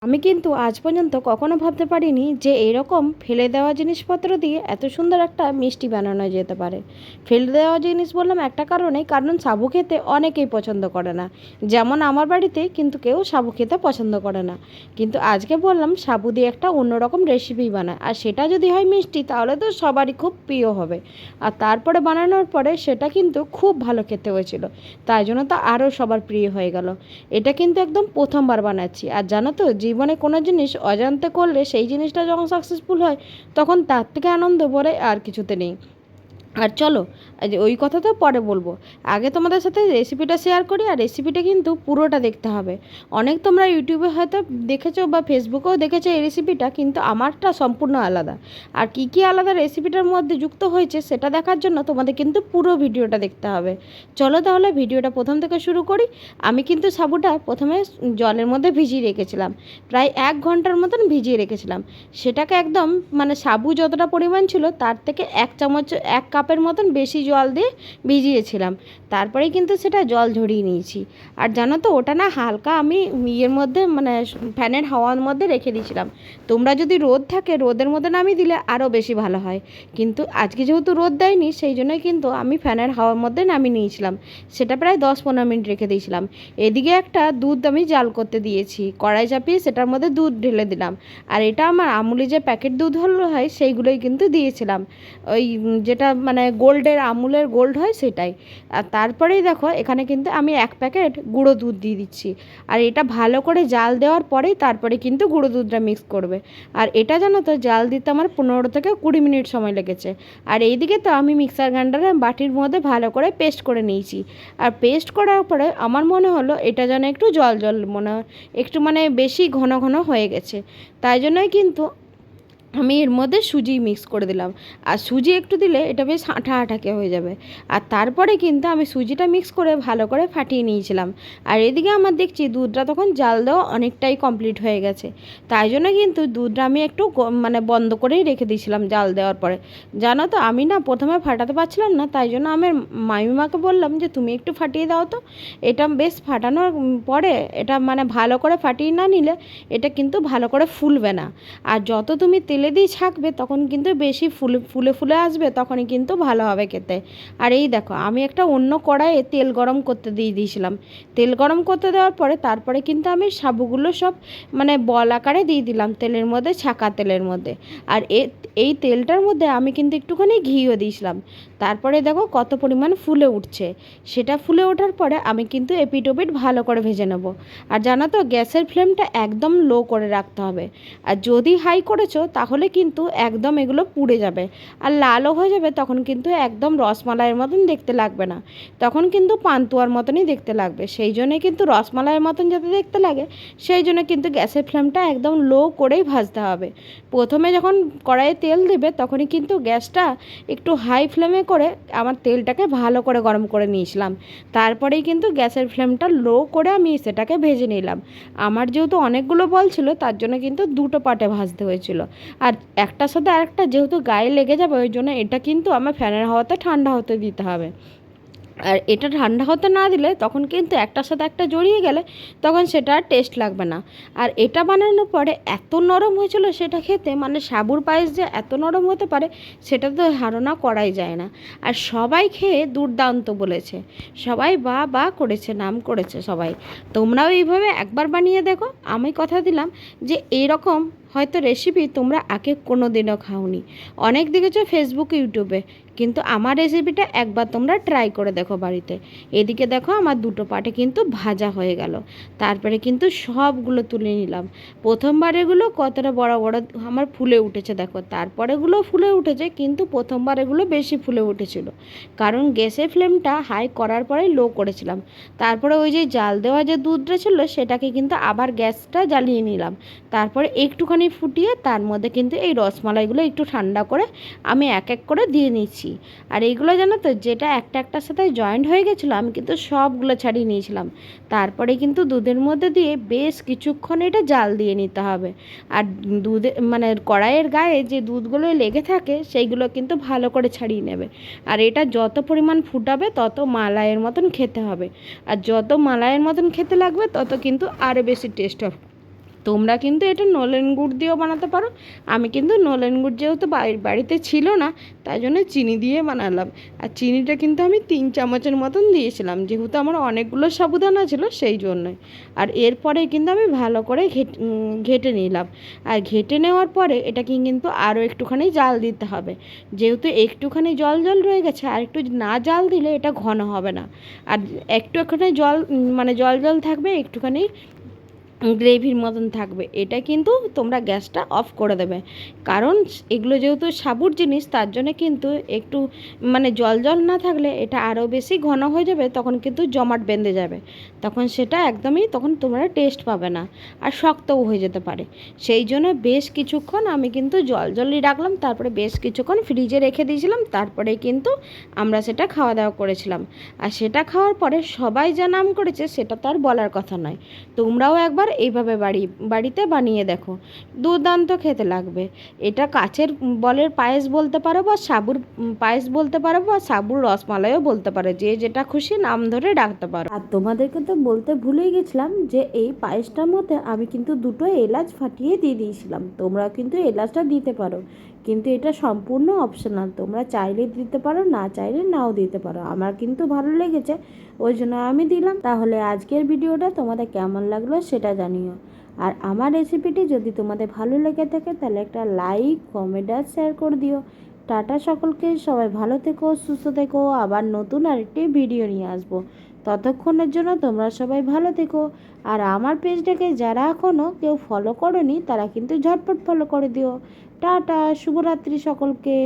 আমি কিন্তু আজ পর্যন্ত কখনো ভাবতে পারিনি যে এরকম ফেলে দেওয়া জিনিসপত্র দিয়ে এত সুন্দর একটা মিষ্টি বানানো যেতে পারে। ফেলে দেওয়া জিনিস বললাম একটা কারণে, কারণ সাবু খেতে অনেকেই পছন্দ করে না। যেমন আমার বাড়িতে কিন্তু কেউ সাবু খেতে পছন্দ করে না, কিন্তু আজকে বললাম সাবু দিয়ে একটা অন্যরকম রেসিপি বানায়, আর সেটা যদি হয় মিষ্টি তাহলে তো সবারই খুব প্রিয় হবে। আর তারপরে বানানোর পরে সেটা কিন্তু খুব ভালো খেতে হয়েছিল, তাই জন্য তো আরও সবার প্রিয় হয়ে গেল। এটা কিন্তু একদম প্রথমবার বানাচ্ছি, আর জানো তো জীবনে কোনো জিনিস অজান্তে করলে সেই জিনিসটা যখন সাকসেসফুল হয় তখন তার থেকে আনন্দ পড়ে আর কিছুতে নেই। আর চলো, ওই কথা তো পরে বলবো, আগে তোমাদের সাথে রেসিপিটা শেয়ার করি। আর রেসিপিটা কিন্তু পুরোটা দেখতে হবে। অনেক তোমরা ইউটিউবে হয়তো দেখেছো বা ফেসবুকেও দেখেছো এই রেসিপিটা, কিন্তু আমারটা সম্পূর্ণ আলাদা। আর কি কি আলাদা রেসিপিটার মধ্যে যুক্ত হয়েছে সেটা দেখার জন্য তোমাদের কিন্তু পুরো ভিডিওটা দেখতে হবে। চলো তাহলে ভিডিওটা প্রথম থেকে শুরু করি। আমি কিন্তু সাবুটা প্রথমে জলের মধ্যে ভিজিয়ে রেখেছিলাম, প্রায় 1 ঘন্টার মতন ভিজিয়ে রেখেছিলাম। সেটাকে একদম মানে সাবু যতটা পরিমাণ ছিল তার থেকে 1 চামচ 1 কাপের মতন বেশি জল দিয়ে ভিজিয়েছিলাম। তারপরে কিন্তু সেটা জল ঝরিয়ে নিয়েছি। আর জানো তো ওটা না হালকা আমি ইয়ের মধ্যে মানে ফ্যানের হাওয়ার মধ্যে রেখে দিয়েছিলাম। তোমরা যদি রোদ থাকে রোদের মধ্যে নামিয়ে দিলে আরও বেশি ভালো হয়, কিন্তু আজকে যেহেতু রোদ দেয়নি সেই জন্যই কিন্তু আমি ফ্যানের হাওয়ার মধ্যে নামিয়ে নিয়েছিলাম। সেটা প্রায় 10-15 মিনিট রেখে দিয়েছিলাম। এদিকে একটা দুধ আমি জাল করতে দিয়েছি, কড়াই চাপিয়ে সেটার মধ্যে দুধ ঢেলে দিলাম। আর এটা আমার আমুলি যে প্যাকেট দুধ হলো হয় সেইগুলোই কিন্তু দিয়েছিলাম, ওই যেটা মানে গোল্ডের আমুলের গোল্ড হয় সেটাই। আর তারপরেই দেখো এখানে কিন্তু আমি 1 প্যাকেট গুঁড়ো দুধ দিয়ে দিচ্ছি। আর এটা ভালো করে জাল দেওয়ার পরেই তারপরে কিন্তু গুঁড়ো দুধটা মিক্স করবে। আর এটা জানো তো জাল দিতে আমার 15 থেকে 20 মিনিট সময় লেগেছে। আর এইদিকে তো আমি মিক্সার গ্রাইন্ডারে বাটির মধ্যে ভালো করে পেস্ট করে নিয়েছি। আর পেস্ট করার পরে আমার মনে হলো এটা যেন একটু জল জল মনে হয়, একটু মানে বেশি ঘন ঘন হয়ে গেছে। তাই জন্যই কিন্তু আমি এর মধ্যে সুজি মিক্স করে দিলাম। আর সুজি একটু দিলে এটা বেশ আঠা আঠাকে হয়ে যাবে। আর তারপরে কিন্তু আমি সুজিটা মিক্স করে ভালো করে ফাটিয়ে নিয়েছিলাম। আর এদিকে আমার দেখছি দুধটা তখন জাল দেওয়া অনেকটাই কমপ্লিট হয়ে গেছে। তাই জন্য কিন্তু দুধটা আমি একটু মানে বন্ধ করেই রেখে দিয়েছিলাম জাল দেওয়ার পরে। জানো তো আমি না প্রথমে ফাটাতে পারছিলাম না, তাই জন্য আমার মামিমাকে বললাম যে তুমি একটু ফাটিয়ে দাও তো। এটা বেশ ফাটানোর পরে এটা মানে ভালো করে ফাটিয়ে না নিলে এটা কিন্তু ভালো করে ফুলবে না। আর যত তুমি তেলে দিয়ে ছাঁকবে তখন কিন্তু বেশি ফুলে ফুলে ফুলে আসবে, তখনই কিন্তু ভালো হবে খেতে। আর এই দেখো আমি একটা অন্য কড়াইয়ে তেল গরম করতে দিয়ে দিয়েছিলাম। তেল গরম করতে দেওয়ার পরে তারপরে কিন্তু আমি সাবুগুলো সব মানে বল আকারে দিয়ে দিলাম তেলের মধ্যে, ছাঁকা তেলের মধ্যে। আর এই তেলটার মধ্যে আমি কিন্তু একটুখানি ঘিও দিয়েছিলাম। তারপরে দেখো কত পরিমাণ ফুলে উঠছে। সেটা ফুলে ওঠার পরে আমি কিন্তু এপিট ওপিট ভালো করে ভেজে নেব। আর জানো তো গ্যাসের ফ্লেমটা একদম লো করে রাখতে হবে। আর যদি হাই করেছো তাহলে কিন্তু একদম এগুলো পুড়ে যাবে আর লালও হয়ে যাবে, তখন কিন্তু একদম রসমালাইয়ের মতন দেখতে লাগবে না, তখন কিন্তু পান্তুয়ার মতনই দেখতে লাগবে। সেই জন্যে কিন্তু রসমালাইয়ের মতন যাতে দেখতে লাগে সেই জন্য কিন্তু গ্যাসের ফ্লেমটা একদম লো করেই ভাজতে হবে। প্রথমে যখন কড়াইয়ে তেল দেবে তখনই কিন্তু গ্যাসটা একটু হাই ফ্লেমে করে আমার তেলটাকে ভালো করে গরম করে নিয়েছিলাম। তারপরেই কিন্তু গ্যাসের ফ্লেমটা লো করে আমি সেটাকে ভেজে নিলাম। আমার যেহেতু অনেকগুলো বল ছিল তার জন্য কিন্তু দুটো পার্টে ভাজতে হয়েছিল। আর একটার সাথে আরেকটা যেহেতু গায়ে লেগে যাবে ওই জন্য এটা কিন্তু আমার ফ্যানের হাওয়াতে ঠান্ডা হতে দিতে হবে। আর এটা ঠান্ডা হতে না দিলে তখন কিন্তু একটার সাথে একটা জড়িয়ে গেলে তখন সেটা আর টেস্ট লাগবে না। আর এটা বানানোর পরে এত নরম হয়েছিল সেটা খেতে, মানে সাবুর পায়েস যে এত নরম হতে পারে সেটা তো ধারণা করাই যায় না। আর সবাই খেয়ে দুর্দান্ত বলেছে, সবাই বা বা করেছে, নাম করেছে সবাই। তোমরাও এইভাবে একবার বানিয়ে দেখো। আমি কথা দিলাম যে এইরকম হয়তো রেসিপি তোমরা আগে কোনো দিনও খাওনি, অনেক দেখেছো ফেসবুক ইউটিউবে, কিন্তু আমার রেসিপিটা একবার তোমরা ট্রাই করে দেখো বাড়িতে। এদিকে দেখো আমার দুটো পাটে কিন্তু ভাজা হয়ে গেল। তারপরে কিন্তু সবগুলো তুলে নিলাম। প্রথমবারেগুলো কতটা বড় বড় আমার ফুলে উঠেছে দেখো, তারপরেগুলো ফুলে উঠেছে, কিন্তু প্রথমবার এগুলো বেশি ফুলে উঠেছিল, কারণ গ্যাসের ফ্লেমটা হাই করার পরে লো করেছিলাম। তারপরে ওই যে জাল দেওয়া যে দুধটা ছিল সেটাকে কিন্তু আবার গ্যাসটা জ্বালিয়ে নিলাম। তারপরে একটুখানি ফুটিয়ে তার মধ্যে কিন্তু এই রসমালাইগুলো একটু ঠান্ডা করে আমি এক এক করে দিয়ে নিচ্ছি। আর এইগুলো জানো তো যেটা একটা একটার সাথে জয়েন্ট হয়ে গেছিলো আমি কিন্তু সবগুলো ছাড়িয়ে নিয়েছিলাম। তারপরে কিন্তু দুধের মধ্যে দিয়ে বেশ কিছুক্ষণ এটা জাল দিয়ে নিতে হবে। আর দুধে মানে কড়াইয়ের গায়ে যে দুধগুলো লেগে থাকে সেইগুলো কিন্তু ভালো করে ছাড়িয়ে নেবে। আর এটা যত পরিমাণ ফুটাবে তত মালাইয়ের মতন খেতে হবে। আর যত মালাইয়ের মতন খেতে লাগবে তত কিন্তু আরও বেশি টেস্ট হবে। তোমরা কিন্তু এটা নলেন গুড় দিয়েও বানাতে পারো। আমি কিন্তু নলেন গুড় যেহেতু বাড়িতে ছিল না, তাই জন্য চিনি দিয়ে বানালাম। আর চিনিটা কিন্তু আমি 3 চামচের মতন দিয়েছিলাম, যেহেতু আমার অনেকগুলো সাবুদানা ছিল সেই জন্যই। আর এরপরে কিন্তু আমি ভালো করে ঘেটে নিলাম। আর ঘেটে নেওয়ার পরে এটাকে কিন্তু আরও একটুখানি জাল দিতে হবে, যেহেতু একটুখানি জল জল রয়ে গেছে। আর একটু না জাল দিলে এটা ঘন হবে না। আর একটুখানি জল মানে জল জল থাকবে, একটুখানি গ্রেভির মতন থাকবে। এটা কিন্তু তোমরা গ্যাসটা অফ করে দেবে, কারণ এগুলো যেহেতু সাবুর জিনিস, তার জন্য কিন্তু একটু মানে জল জল না থাকলে এটা আরও বেশি ঘন হয়ে যাবে, তখন কিন্তু জমাট বেঁধে যাবে, তখন সেটা একদমই তখন তোমরা টেস্ট পাবে না, আর শক্তও হয়ে যেতে পারে। সেই জন্য বেশ কিছুক্ষণ আমি কিন্তু জল জলই রাখলাম, তারপরে বেশ কিছুক্ষণ ফ্রিজে রেখে দিয়েছিলাম, তারপরে কিন্তু আমরা সেটা খাওয়া দাওয়া করেছিলাম। আর সেটা খাওয়ার পরে সবাই যা নাম করেছে সেটা তো আর বলার কথা নয়। তোমরাও একবার এইভাবে বাড়িতে বানিয়ে দেখো, দুর্দান্ত খেতে লাগবে। এটা কাচের বলের পায়েস বলতে পারো, বা সাবুর পায়েস বলতে পারো, বা সাবুর রসমালাইও বলতে পারো, যে যেটা খুশি নাম ধরে ডাকতে পারো। আর তোমাদেরকে তো বলতে ভুলেই গেছিলাম যে এই পায়েসটার মধ্যে আমি কিন্তু 2টো এলাচ ফাটিয়ে দিয়ে দিয়েছিলাম। তোমরা কিন্তু এলাচটা দিতে পারো, কিন্তু এটা সম্পূর্ণ অপশনাল, তোমরা চাইলে দিতে পারো, না চাইলে নাও দিতে পারো। আমার কিন্তু ভালো লেগেছে, ওই জন্য আমি দিলাম। তাহলে আজকের ভিডিওটা তোমাদের কেমন লাগলো সেটা জানিও। আর আমার রেসিপিটি যদি তোমাদের ভালো লেগে থাকে তাহলে একটা লাইক, কমেন্ট আর শেয়ার করে দিও। টাটা সকলকে, সবাই ভালো থেকো, সুস্থ থেকো। আবার নতুন আরেকটি ভিডিও নিয়ে আসবো। ততক্ষণের জন্য তোমরা সবাই ভালো থেকো। আর আমার পেজটাকে যারা এখনও কেউ ফলো করোনি তারা কিন্তু ঝটপট ফলো করে দিও। টাটা, শুভরাত্রি সকলকে।